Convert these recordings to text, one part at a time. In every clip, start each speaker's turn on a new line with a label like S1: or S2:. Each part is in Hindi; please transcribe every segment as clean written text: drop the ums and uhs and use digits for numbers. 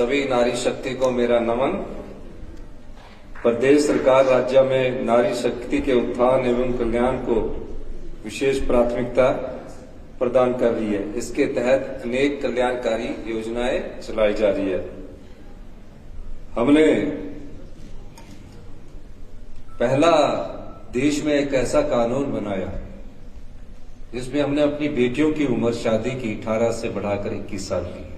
S1: सभी नारी शक्ति को मेरा नमन। प्रदेश सरकार राज्य में नारी शक्ति के उत्थान एवं कल्याण को विशेष प्राथमिकता प्रदान कर रही है। इसके तहत अनेक कल्याणकारी योजनाएं चलाई जा रही है। हमने पहला देश में एक ऐसा कानून बनाया जिसमें हमने अपनी बेटियों की उम्र शादी की 18 से बढ़ाकर 21 साल की है।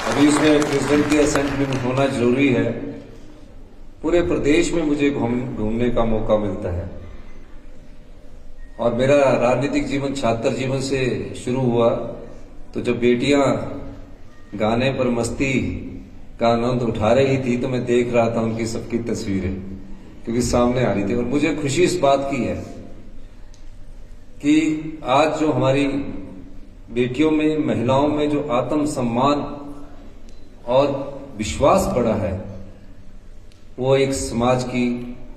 S1: अभी इसमें प्रेसिडेंट की असेंटमेंट होना जरूरी है। पूरे प्रदेश में मुझे घूमने का मौका मिलता है और मेरा राजनीतिक जीवन छात्र जीवन से शुरू हुआ। तो जब बेटियां गाने पर मस्ती का आनंद उठा रही थी तो मैं देख रहा था उनकी सबकी तस्वीरें, क्योंकि सामने आ रही थी। और मुझे खुशी इस बात की है कि आज जो हमारी बेटियों में, महिलाओं में जो आत्मसम्मान और विश्वास बढ़ा है, वो एक समाज की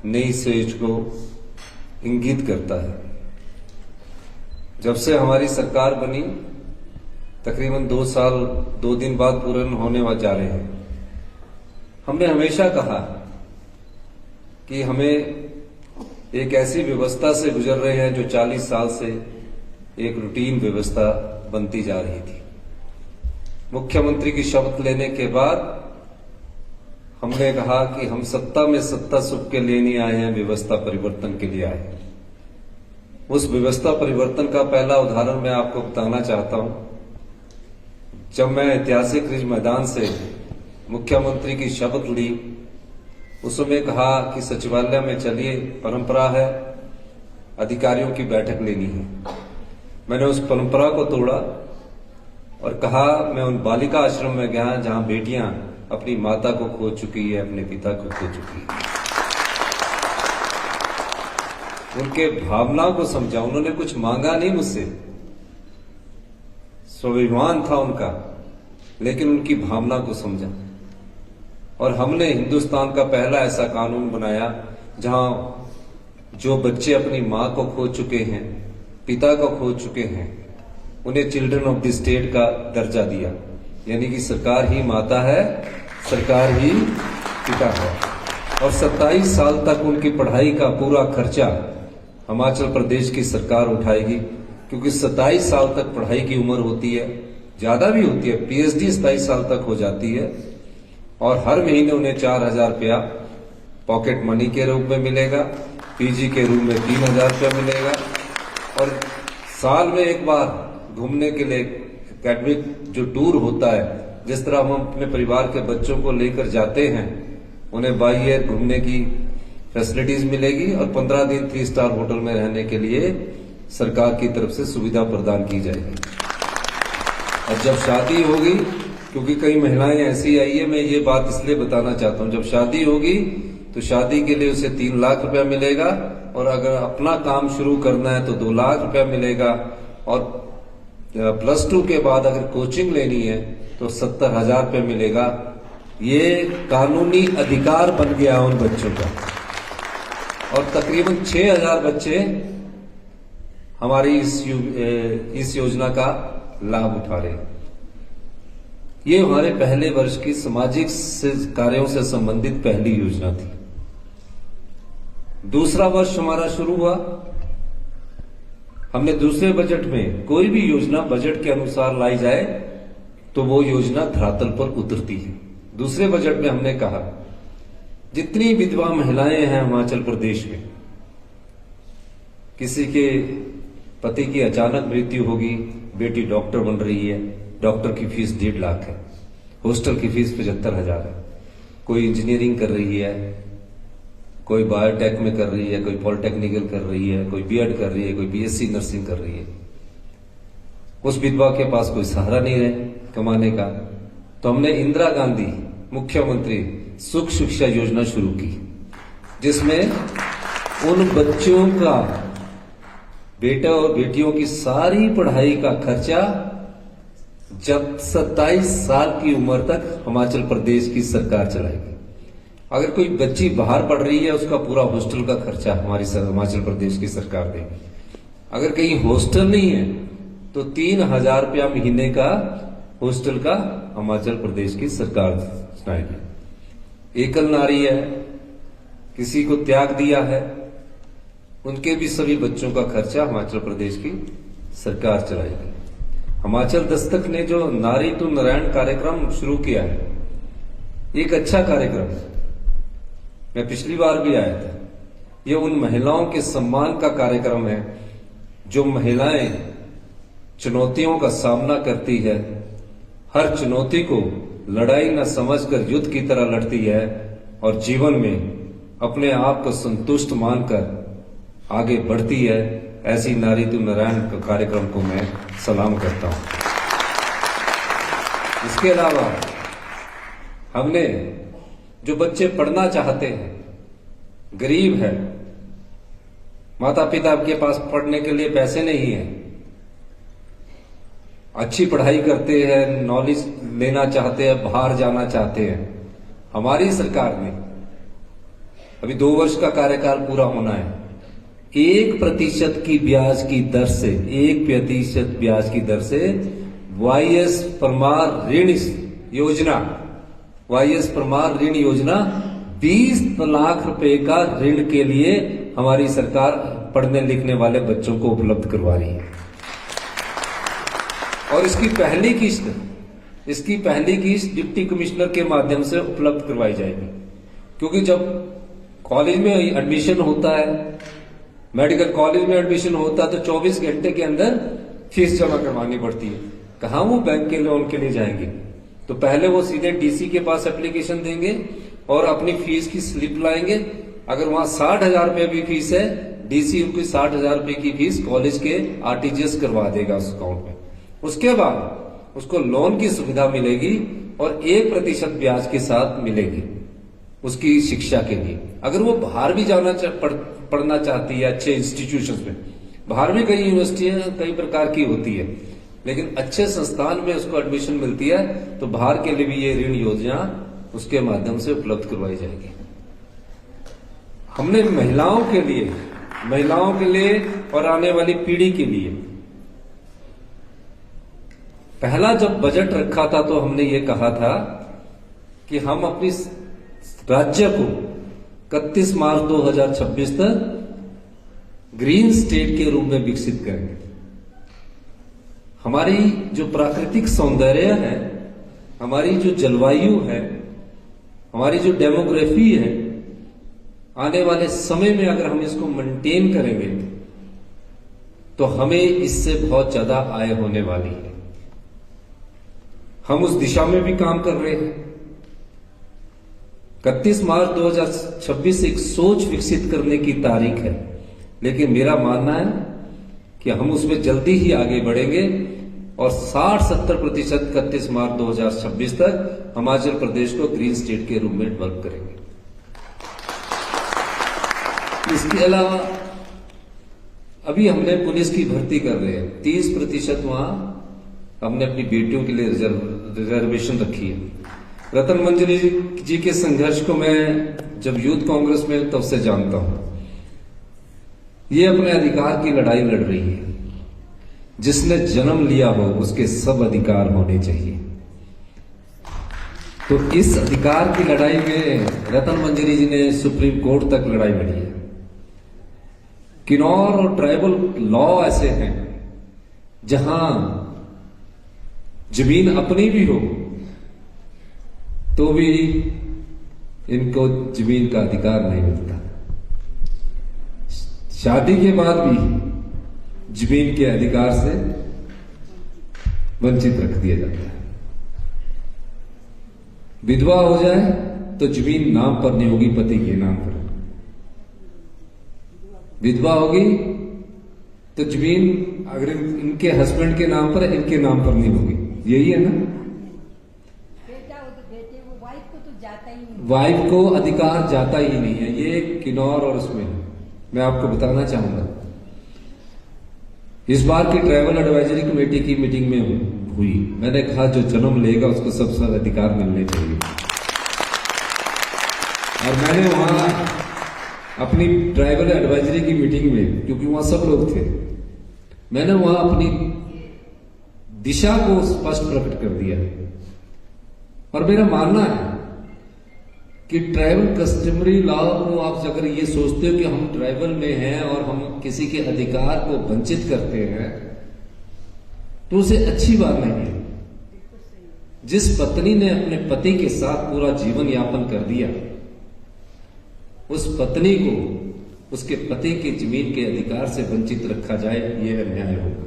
S1: नई सोच को इंगित करता है। जब से हमारी सरकार बनी, तकरीबन 2 साल 2 दिन बाद पूर्ण होने जा रहे हैं, हमने हमेशा कहा कि हमें एक ऐसी व्यवस्था से गुजर रहे हैं जो 40 साल से एक रूटीन व्यवस्था बनती जा रही थी। मुख्यमंत्री की शपथ लेने के बाद हमने कहा कि हम सत्ता में सत्ता सुख के लिए नहीं आए हैं, व्यवस्था परिवर्तन के लिए आए हैं। उस व्यवस्था परिवर्तन का पहला उदाहरण मैं आपको बताना चाहता हूं। जब मैं ऐतिहासिक रिज मैदान से मुख्यमंत्री की शपथ ली, उस समय कहा कि सचिवालय में चलिए, परंपरा है, अधिकारियों की बैठक लेनी है। मैंने उस परंपरा को तोड़ा और कहा मैं उन बालिका आश्रम में गया जहां बेटियां अपनी माता को खो चुकी है, अपने पिता को खो चुकी है। उनके भावनाओं को समझा। उन्होंने कुछ मांगा नहीं मुझसे, स्वाभिमान था उनका, लेकिन उनकी भावना को समझा। और हमने हिंदुस्तान का पहला ऐसा कानून बनाया जहां जो बच्चे अपनी मां को खो चुके हैं, पिता को खो चुके हैं, उन्हें चिल्ड्रन ऑफ द स्टेट का दर्जा दिया। यानी कि सरकार ही माता है, सरकार ही पिता है। और 27 साल तक उनकी पढ़ाई का पूरा खर्चा हिमाचल प्रदेश की सरकार उठाएगी, क्योंकि 27 साल तक पढ़ाई की उम्र होती है, ज्यादा भी होती है। पीएचडी 27 साल तक हो जाती है। और हर महीने उन्हें 4000 रुपया पॉकेट मनी के रूप में मिलेगा, पीजी के रूप में 3000 रुपया मिलेगा। और साल में एक बार घूमने के लिए एकेडमिक जो टूर होता है, जिस तरह हम अपने परिवार के बच्चों को लेकर जाते हैं, उन्हें बाई एयर घूमने की फैसिलिटीज मिलेगी और 15 दिन 3 स्टार होटल में रहने के लिए सरकार की तरफ से सुविधा प्रदान की जाएगी। और जब शादी होगी, क्योंकि कई महिलाएं ऐसी आई है, मैं ये बात इसलिए बताना चाहता हूं, जब शादी होगी तो शादी के लिए उसे 3 लाख रुपया मिलेगा, और अगर अपना काम शुरू करना है तो 2 लाख रुपया मिलेगा। और +2 के बाद अगर कोचिंग लेनी है तो 70,000 रुपये मिलेगा। ये कानूनी अधिकार बन गया उन बच्चों का। और तकरीबन 6000 बच्चे हमारी इस योजना का लाभ उठा रहे हैं। ये हमारे पहले वर्ष की सामाजिक कार्यों से संबंधित पहली योजना थी। दूसरा वर्ष हमारा शुरू हुआ। हमने दूसरे बजट में कोई भी योजना बजट के अनुसार लाई जाए तो वो योजना धरातल पर उतरती है। दूसरे बजट में हमने कहा जितनी विधवा महिलाएं हैं हिमाचल प्रदेश में, किसी के पति की अचानक मृत्यु होगी, बेटी डॉक्टर बन रही है, डॉक्टर की फीस 1.5 लाख है, हॉस्टल की फीस 75,000 है, कोई इंजीनियरिंग कर रही है, कोई बायोटेक में कर रही है, कोई पॉलिटेक्निकल कर रही है, कोई बीएड कर रही है, कोई बीएससी नर्सिंग कर रही है। उस विधवा के पास कोई सहारा नहीं रहे कमाने का, तो हमने इंदिरा गांधी मुख्यमंत्री सुख शिक्षा योजना शुरू की, जिसमें उन बच्चों का, बेटा और बेटियों की सारी पढ़ाई का खर्चा जब 27 साल की उम्र तक हिमाचल प्रदेश की सरकार चलाएगी। अगर कोई बच्ची बाहर पढ़ रही है, उसका पूरा हॉस्टल का खर्चा हमारी हिमाचल प्रदेश की सरकार देगी। अगर कहीं हॉस्टल नहीं है तो 3000 रुपया महीने का हॉस्टल का हिमाचल प्रदेश की सरकार चलाएगी। एकल नारी है, किसी को त्याग दिया है, उनके भी सभी बच्चों का खर्चा हिमाचल प्रदेश की सरकार चलाएगी। हिमाचल दस्तक ने जो नारी टू नारायण कार्यक्रम शुरू किया है, एक अच्छा कार्यक्रम है। मैं पिछली बार भी आया था। ये उन महिलाओं के सम्मान का कार्यक्रम है जो महिलाएं चुनौतियों का सामना करती है, हर चुनौती को लड़ाई न समझकर युद्ध की तरह लड़ती है और जीवन में अपने आप को संतुष्ट मानकर आगे बढ़ती है। ऐसी नारी टू नारायण का कार्यक्रम को मैं सलाम करता हूं। इसके अलावा हमने जो बच्चे पढ़ना चाहते हैं, गरीब है, माता पिता के पास पढ़ने के लिए पैसे नहीं है, अच्छी पढ़ाई करते हैं, नॉलेज लेना चाहते हैं, बाहर जाना चाहते हैं, हमारी सरकार ने अभी 2 वर्ष का कार्यकाल पूरा होना है, 1% की ब्याज की दर से 1% ब्याज की दर से वाईएस परमार ऋण योजना, वाईएस परमार ऋण योजना 20 लाख रुपए का ऋण के लिए हमारी सरकार पढ़ने लिखने वाले बच्चों को उपलब्ध करवा रही है। और इसकी पहली किस्त डिप्टी कमिश्नर के माध्यम से उपलब्ध करवाई जाएगी, क्योंकि जब कॉलेज में एडमिशन होता है, मेडिकल कॉलेज में एडमिशन होता है, तो 24 घंटे के अंदर फीस जमा करवानी पड़ती है। कहां वो बैंक के लोन के लिए जाएंगे? तो पहले वो सीधे डीसी के पास एप्लीकेशन देंगे और अपनी फीस की स्लिप लाएंगे। अगर वहां 60,000 रुपये भी फीस है, डीसी उनकी 60,000 रुपये की फीस कॉलेज के आरटीजीएस करवा देगा उस अकाउंट में। उसके बाद उसको लोन की सुविधा मिलेगी और 1% ब्याज के साथ मिलेगी उसकी शिक्षा के लिए। अगर वो बाहर भी जाना पढ़ना चाहती है, अच्छे इंस्टीट्यूशंस में, बाहर भी कई यूनिवर्सिटियां कई प्रकार की होती है, लेकिन अच्छे संस्थान में उसको एडमिशन मिलती है, तो बाहर के लिए भी ये ऋण योजना उसके माध्यम से उपलब्ध करवाई जाएगी। हमने महिलाओं के लिए और आने वाली पीढ़ी के लिए पहला जब बजट रखा था तो हमने ये कहा था कि हम अपनी राज्य को 31 मार्च 2026 तक ग्रीन स्टेट के रूप में विकसित करेंगे। हमारी जो प्राकृतिक सौंदर्य है, हमारी जो जलवायु है, हमारी जो डेमोग्राफी है, आने वाले समय में अगर हम इसको मेंटेन करेंगे तो हमें इससे बहुत ज्यादा आय होने वाली है। हम उस दिशा में भी काम कर रहे हैं। 31 मार्च 2026 एक सोच विकसित करने की तारीख है, लेकिन मेरा मानना है कि हम उसमें जल्दी ही आगे बढ़ेंगे और 60-70% 31 मार्च 2026 तक हिमाचल प्रदेश को ग्रीन स्टेट के रूप में डेवलप करेंगे। इसके अलावा अभी हमने पुलिस की भर्ती कर रहे हैं, 30% वहां हमने अपनी बेटियों के लिए रिजर्वेशन रखी है। रतन मंजरी जी के संघर्ष को मैं जब यूथ कांग्रेस में तब से जानता हूं। ये अपने अधिकार की लड़ाई लड़ रही है। जिसने जन्म लिया हो उसके सब अधिकार होने चाहिए। तो इस अधिकार की लड़ाई में रतन मंजरी जी ने सुप्रीम कोर्ट तक लड़ाई लड़ी है। किन्नौर और ट्राइबल लॉ ऐसे हैं जहां जमीन अपनी भी हो तो भी इनको जमीन का अधिकार नहीं मिलता। शादी के बाद भी जमीन के अधिकार से वंचित रख दिया जाता है। विधवा हो जाए तो जमीन नाम पर नहीं होगी, पति के नाम पर। विधवा होगी तो जमीन अगर इनके हस्बैंड के नाम पर है, इनके नाम पर नहीं होगी। यही है ना। वाइफ को अधिकार जाता ही नहीं है। ये किन्नौर और उसमें मैं आपको बताना चाहूंगा, इस बार की ट्राइबल एडवाइजरी कमेटी की मीटिंग में हुई, मैंने कहा जो जन्म लेगा उसको सबसे अधिकार मिलने चाहिए। और मैंने वहां अपनी ट्राइबल एडवाइजरी की मीटिंग में, क्योंकि वहां सब लोग थे, मैंने वहां अपनी दिशा को स्पष्ट प्रकट कर दिया और मेरा मानना है कि ट्राइबल कस्टमरी लॉ को आप अगर ये सोचते हो कि हम ट्राइबल में हैं और हम किसी के अधिकार को वंचित करते हैं तो उसे अच्छी बात नहीं है। जिस पत्नी ने अपने पति के साथ पूरा जीवन यापन कर दिया, उस पत्नी को उसके पति की जमीन के अधिकार से वंचित रखा जाए, यह अन्याय होगा।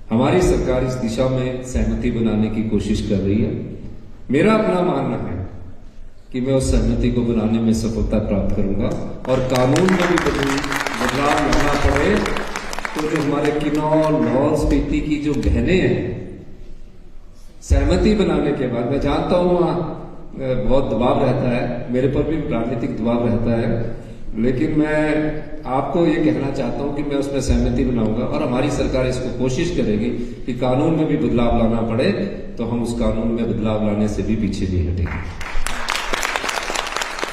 S1: हमारी सरकार इस दिशा में सहमति बनाने की कोशिश कर रही है। मेरा अपना मानना है कि मैं उस सहमति को बनाने में सफलता प्राप्त करूंगा और कानून में भी बदलाव लाना पड़े तो जो हमारे किन्नौर, लाहौल स्पीति की जो बहनें हैं, सहमति बनाने के बाद, मैं जानता हूं वहां बहुत दबाव रहता है, मेरे पर भी राजनीतिक दबाव रहता है, लेकिन मैं आपको ये कहना चाहता हूं कि मैं उसमें सहमति बनाऊंगा और हमारी सरकार इसको कोशिश करेगी कि कानून में भी बदलाव लाना पड़े तो हम उस कानून में बदलाव लाने से भी पीछे नहीं हटेंगे।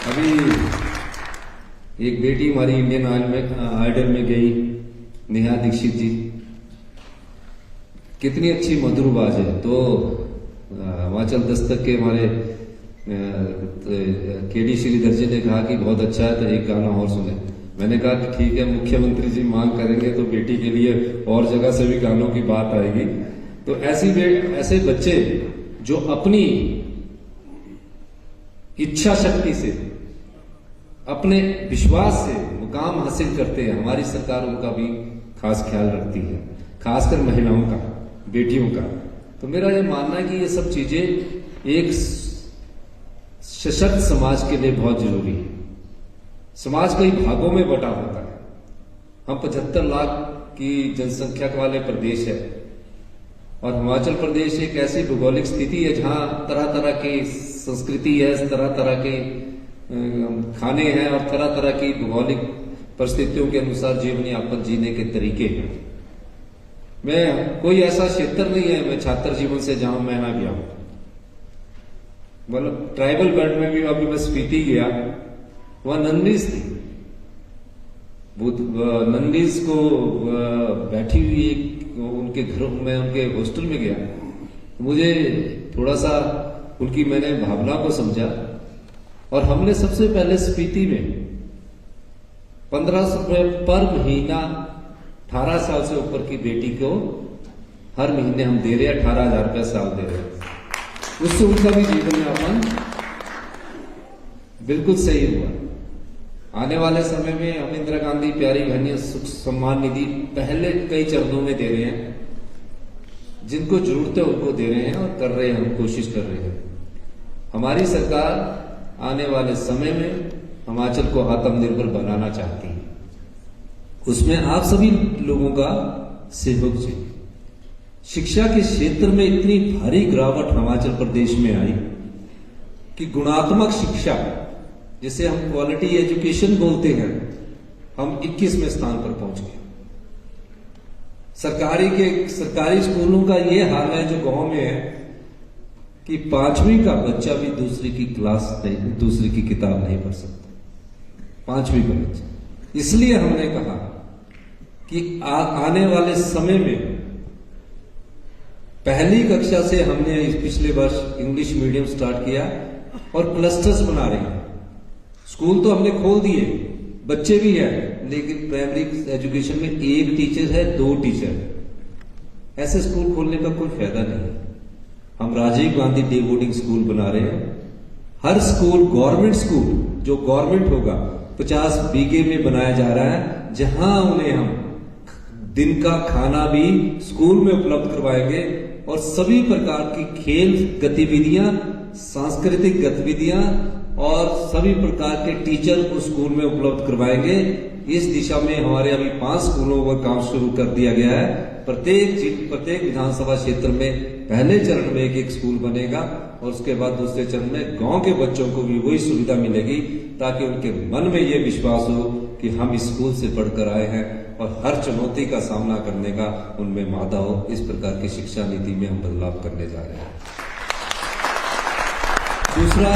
S1: अभी एक बेटी हमारी इंडियन आइडल में गई, नेहा दीक्षित जी, कितनी अच्छी मधुर आवाज है। तो हिमाचल दस्तक के हमारे केडी श्रीधर जी ने कहा कि बहुत अच्छा है, तो एक गाना और सुने। मैंने कहा कि ठीक है, मुख्यमंत्री जी मांग करेंगे तो बेटी के लिए और जगह से भी गानों की बात आएगी। तो ऐसे बच्चे जो अपनी इच्छा शक्ति से, अपने विश्वास से मुकाम हासिल करते हैं, हमारी सरकार उनका भी खास ख्याल रखती है, खासकर महिलाओं का, बेटियों का। तो मेरा यह मानना है कि ये सब चीजें एक सशक्त समाज के लिए बहुत जरूरी है। समाज कई भागों में बटा होता है। हम 75 लाख की जनसंख्या वाले प्रदेश है और हिमाचल प्रदेश एक ऐसी भौगोलिक स्थिति है जहां तरह तरह की संस्कृति है, तरह तरह के खाने हैं और तरह तरह की भौगोलिक परिस्थितियों के अनुसार जीवन यापन जीने के तरीके हैं। मैं कोई ऐसा क्षेत्र नहीं है, मैं छात्र जीवन से जहां मैं ना गया हूं, मतलब ट्राइबल बेल्ट में भी अभी मैं स्पीति गया, वहां नंदीज थी, नंदीज को बैठी हुई उनके घरों में, उनके हॉस्टल में गया, मुझे थोड़ा सा उनकी मैंने भावना को समझा और हमने सबसे पहले स्पीति में 1500 रुपये पर महीना 18 साल से ऊपर की बेटी को हर महीने हम दे रहे हैं, 18,000 रुपये साल दे रहे हैं। उससे उनका भी जीवन यापन बिल्कुल सही हुआ। आने वाले समय में हम इंदिरा गांधी प्यारी बहनिया सुख सम्मान निधि पहले कई चरणों में दे रहे हैं, जिनको जरूरत है उनको दे रहे हैं और कर रहे हैं, हम कोशिश कर रहे हैं। हमारी सरकार आने वाले समय में हिमाचल को आत्मनिर्भर बनाना चाहती है, उसमें आप सभी लोगों का सहयोग चाहिए। शिक्षा के क्षेत्र में इतनी भारी गिरावट हिमाचल प्रदेश में आई कि गुणात्मक शिक्षा, जिसे हम क्वालिटी एजुकेशन बोलते हैं, हम 21वें स्थान पर पहुंच गए। सरकारी स्कूलों का ये हाल है जो गांव में है कि 5वीं का बच्चा भी दूसरी की किताब नहीं पढ़ सकता, 5वीं का बच्चा। इसलिए हमने कहा कि आने वाले समय में पहली कक्षा से हमने पिछले वर्ष इंग्लिश मीडियम स्टार्ट किया और क्लस्टर्स बना रहे हैं। स्कूल तो हमने खोल दिए, बच्चे भी हैं, लेकिन प्राइमरी एजुकेशन में 1 टीचर है, 2 टीचर। ऐसे स्कूल खोलने का कोई फायदा नहीं है। हम Rajiv Gandhi day boarding school बना रहे हैं। हर स्कूल, गवर्नमेंट स्कूल जो गवर्नमेंट होगा, 50 बीघे में बनाया जा रहा है, जहां उन्हें हम दिन का खाना भी स्कूल में उपलब्ध करवाएंगे और सभी प्रकार की खेल गतिविधियां, सांस्कृतिक गतिविधियां और सभी प्रकार के टीचर उस स्कूल में उपलब्ध करवाएंगे। इस दिशा में हमारे अभी 5 स्कूलों पर काम शुरू कर दिया गया है। प्रत्येक विधानसभा क्षेत्र में पहले चरण में एक स्कूल बनेगा और उसके बाद दूसरे चरण में गांव के बच्चों को भी वही सुविधा मिलेगी, ताकि उनके मन में ये विश्वास हो कि हम इस स्कूल से पढ़कर आए हैं और हर चुनौती का सामना करने का उनमें मादा हो। इस प्रकार की शिक्षा नीति में हम बदलाव करने जा रहे हैं। दूसरा,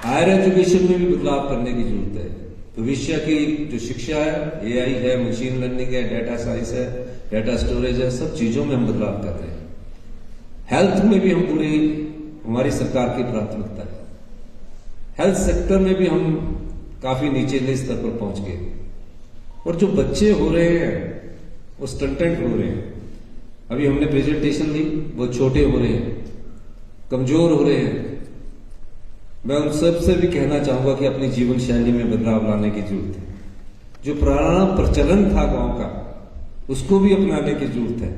S1: हायर एजुकेशन में भी बदलाव करने की जरूरत है। भविष्य की जो शिक्षा है, AI है, मशीन लर्निंग है, डेटा साइंस है, डेटा स्टोरेज है, सब चीजों में हम बदलाव कर रहे हैं। हेल्थ में भी हम पूरी हमारी सरकार की प्राथमिकता है। हेल्थ सेक्टर में भी हम काफी निचले स्तर पर पहुंच गए और जो बच्चे हो रहे हैं वो स्टंटेड हो रहे हैं। अभी हमने प्रेजेंटेशन दी, वो छोटे हो रहे हैं, कमजोर हो रहे हैं। मैं उन सबसे भी कहना चाहूंगा कि अपनी जीवन शैली में बदलाव लाने की जरूरत है। जो पुराना प्रचलन था गांव का, उसको भी अपनाने की जरूरत है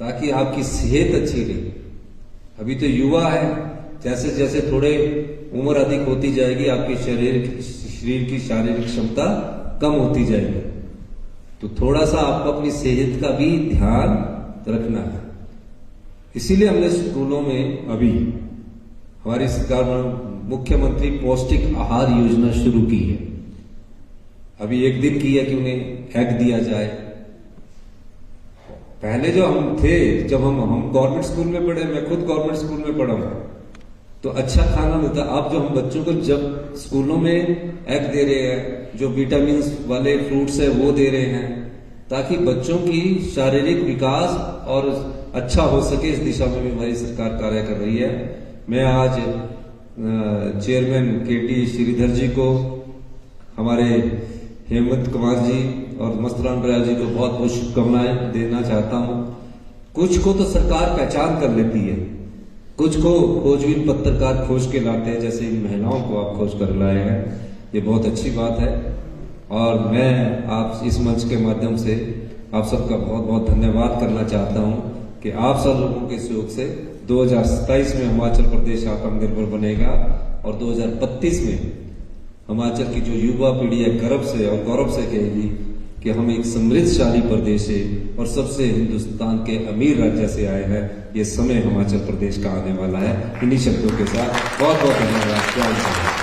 S1: ताकि आपकी सेहत अच्छी रहे। अभी तो युवा है, जैसे जैसे थोड़े उम्र अधिक होती जाएगी आपके शरीर की शारीरिक क्षमता कम होती जाएगी, तो थोड़ा सा आपको अपनी सेहत का भी ध्यान रखना है। इसीलिए हमने स्कूलों में अभी हमारी सरकार ने मुख्यमंत्री पौष्टिक आहार योजना शुरू की है। अभी एक दिन की है कि उन्हें एग दिया जाए। पहले जो हम थे, जब हम गवर्नमेंट स्कूल में पढ़े, मैं खुद गवर्नमेंट स्कूल में पढ़ा हूं, तो अच्छा खाना मिलता। अब जो हम बच्चों को जब स्कूलों में एग दे रहे हैं, जो विटामिन वाले फ्रूट्स है वो दे रहे हैं, ताकि बच्चों की शारीरिक विकास और अच्छा हो सके, इस दिशा में भी हमारी सरकार कार्य कर रही है। मैं आज चेयरमैन केटी श्रीधर जी को, हमारे हेमंत कुमार जी और मस्तराम बराज जी को बहुत बहुत शुभकामनाएं देना चाहता हूं। कुछ को तो सरकार पहचान कर लेती है, कुछ को खोजबीन पत्रकार खोज के लाते हैं, जैसे इन महिलाओं को आप खोज कर लाए हैं, ये बहुत अच्छी बात है। और मैं आप इस मंच के माध्यम से आप सबका बहुत बहुत धन्यवाद करना चाहता हूं कि आप सब लोगों के सहयोग से 2027 में हिमाचल प्रदेश आत्मनिर्भर बनेगा और 2032 में हिमाचल की जो युवा पीढ़ी है गर्व से और गौरव से कहेगी कि हम एक समृद्धशाली प्रदेश है और सबसे हिंदुस्तान के अमीर राज्य से आए हैं। ये समय हिमाचल प्रदेश का आने वाला है। इन्हीं शब्दों के साथ बहुत बहुत धन्यवाद।